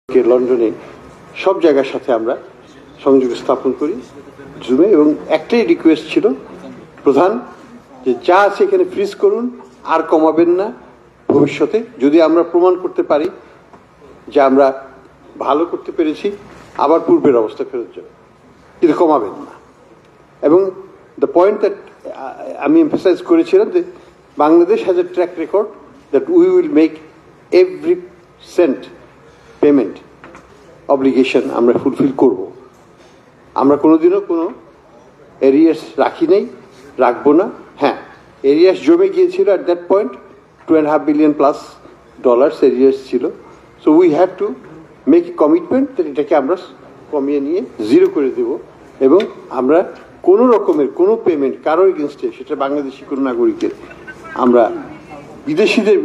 লন্ডনে সব জায়গার সাথে আমরা সংযোগ স্থাপন করি জুমে, এবং একটাই রিকোয়েস্ট ছিল প্রধান, যে যা আছে এখানে ফ্রিজ করুন, আর কমাবেন না। ভবিষ্যতে যদি আমরা প্রমাণ করতে পারি যে আমরা ভালো করতে পেরেছি, আবার পূর্বের অবস্থা ফেরত যাবে, কিন্তু কমাবেন না। এবং দ্য পয়েন্ট দ্যাট আমি এমফাসাইজ করেছিলাম যে Bangladesh has a track record that we will make every cent payment obligation আমরা ফুলফিল করব। আমরা কোনোদিনও কোনো এরিয়াস রাখি নেই, রাখবো না। হ্যাঁ, এরিয়াস জমে গিয়েছিল at that point, $2.5 billion plus arrears ছিল। So we have to make a commitment that এটাকে আমরা কমিয়ে নিয়ে জিরো করে দেব, এবং আমরা কোনো রকমের কোনো পেমেন্ট কারো এগেনস্টে, সেটা বাংলাদেশি কোনো নাগরিকের, আমরা বিদেশিদের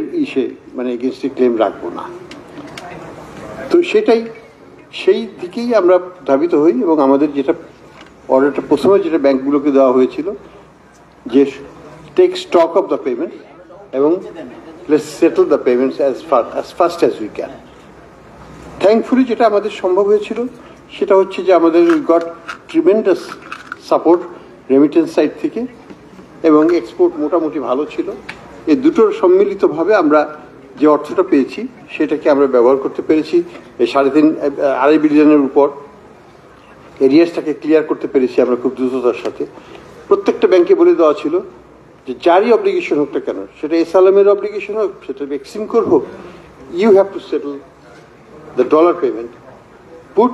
এগেনস্টে ক্লেম রাখবো না। তো সেই দিকেই আমরা ধাবিত হই, এবং আমাদের যেটা অর্ডারটা প্রথমে যেটা ব্যাংকগুলোকে দেওয়া হয়েছিল যে take stock of the payment এবং let's settle the payments as fast as we can. Thankfully যেটা আমাদের সম্ভব হয়েছিল সেটা হচ্ছে যে আমাদের we got tremendous support remittance side থেকে, এবং এক্সপোর্ট মোটামুটি ভালো ছিল। এই দুটোর সম্মিলিতভাবে আমরা যে অর্থটা পেয়েছি সেটাকে আমরা ব্যবহার করতে পেরেছি। এই 2.5 বিলিয়নের উপর এরিয়াসটাকে ক্লিয়ার করতে পেরেছি আমরা খুব দ্রুততার সাথে। প্রত্যেকটা ব্যাংকে বলে দেওয়া ছিল যে যারই অব্লিগেশন হোক না কেন, সেটা এসআলএমের অব্লিগেশন হোক, সেটা এক্সিমকোর হোক, you have to settle the dollar payment, put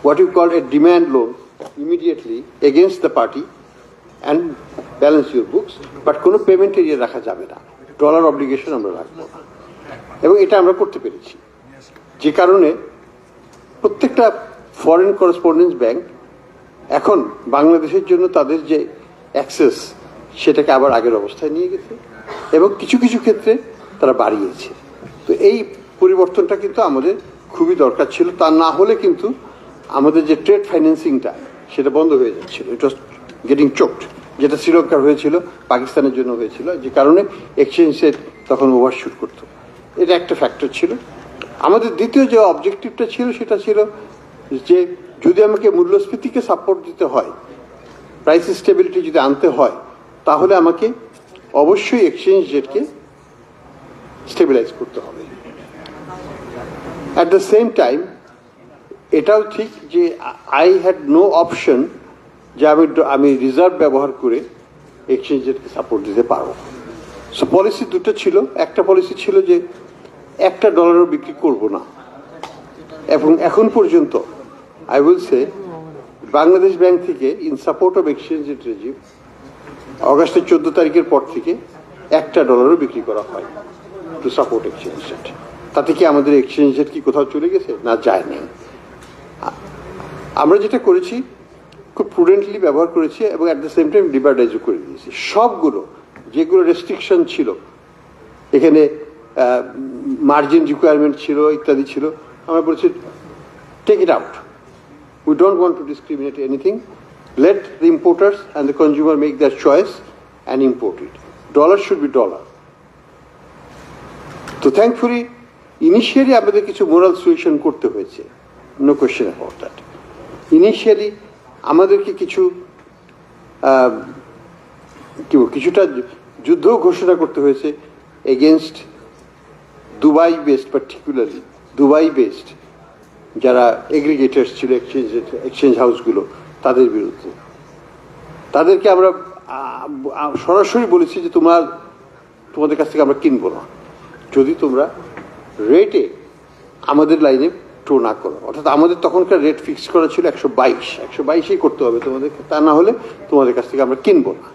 what you call a demand loan immediately against the party and balance your books, but কোনো পেমেন্ট এরিয়া রাখা যাবে না, ডলার অব্লিগেশন আমরা রাখবো না। এবং এটা আমরা করতে পেরেছি, যে কারণে প্রত্যেকটা ফরেন করেসপন্ডেন্স ব্যাংক এখন বাংলাদেশের জন্য তাদের যে অ্যাক্সেস সেটাকে আবার আগের অবস্থায় নিয়ে গেছে, এবং কিছু কিছু ক্ষেত্রে তারা বাড়িয়েছে। তো এই পরিবর্তনটা কিন্তু আমাদের খুবই দরকার ছিল, তা না হলে কিন্তু আমাদের যে ট্রেড ফাইন্যান্সিংটা সেটা বন্ধ হয়ে যাচ্ছিল, ইট ওয়াজ গেটিং চোকড, যেটা শ্রীলঙ্কার হয়েছিল, পাকিস্তানের জন্য হয়েছিল, যে কারণে এক্সচেঞ্জ রেট তখন ওভারশুট করতো। এটা একটা ফ্যাক্টর ছিল। আমাদের দ্বিতীয় যে অবজেক্টিভটা ছিল সেটা ছিল যে যদি আমাকে মূল্যস্ফীতিকে সাপোর্ট দিতে হয়, প্রাইস স্টেবিলিটি যদি আনতে হয়, তাহলে আমাকে অবশ্যই এক্সচেঞ্জ রেটকে স্টেবিলাইজ করতে হবে। অ্যাট দ্য সেম টাইম এটাও ঠিক যে আই হ্যাড নো অপশন যে আমি রিজার্ভ ব্যবহার করে এক্সচেঞ্জ রেটকে সাপোর্ট দিতে পারবো। সো পলিসি দুটো ছিল। একটা পলিসি ছিল যে $1 বিক্রি করব না, এবং এখন পর্যন্ত I will say Bangladesh bank থেকে in support of exchange rate regime অগাস্টের 14 তারিখের পর থেকে $1 বিক্রি করা হয় টু সাপোর্ট এক্সচেঞ্জ রেট। তাতে কি আমাদের এক্সচেঞ্জ রেট কি কোথাও চলে গেছে? না, যায় নাই। আমরা যেটা করেছি খুব প্রুডেন্টলি ব্যবহার করেছি, এবং অ্যাট দ্য সেম টাইম লিবার্টাইজও করে দিয়েছি। সবগুলো যেগুলো রেস্ট্রিকশন ছিল, এখানে মার্জিন রিকোয়ারমেন্ট ছিল, ইত্যাদি ছিল, আমরা বলেছি take it out, we don't want to discriminate anything, let the importers and the consumer make their choice and import it, dollar should be dollar. তো থ্যাঙ্কফুলি ইনিশিয়ালি আমাদের কিছু মোরাল সুয়েশন করতে হয়েছে, no question about that. Initially আমাদেরকে কিছুটা যুদ্ধ ঘোষণা করতে হয়েছে against Dubai based, particularly Dubai based যারা এগ্রিগেটার্স ছিল, এক্সচেঞ্জ হাউসগুলো, তাদের বিরুদ্ধে। তাদেরকে আমরা সরাসরি বলেছি যে তোমাদের কাছ থেকে আমরা কিনবো না যদি তোমরা রেটে আমাদের লাইনে টো না করো। অর্থাৎ আমাদের তখনকার রেট ফিক্স করা ছিল 122, 122ই করতে হবে তোমাদেরকে, তা না হলে তোমাদের কাছ থেকে আমরা কিনবো না।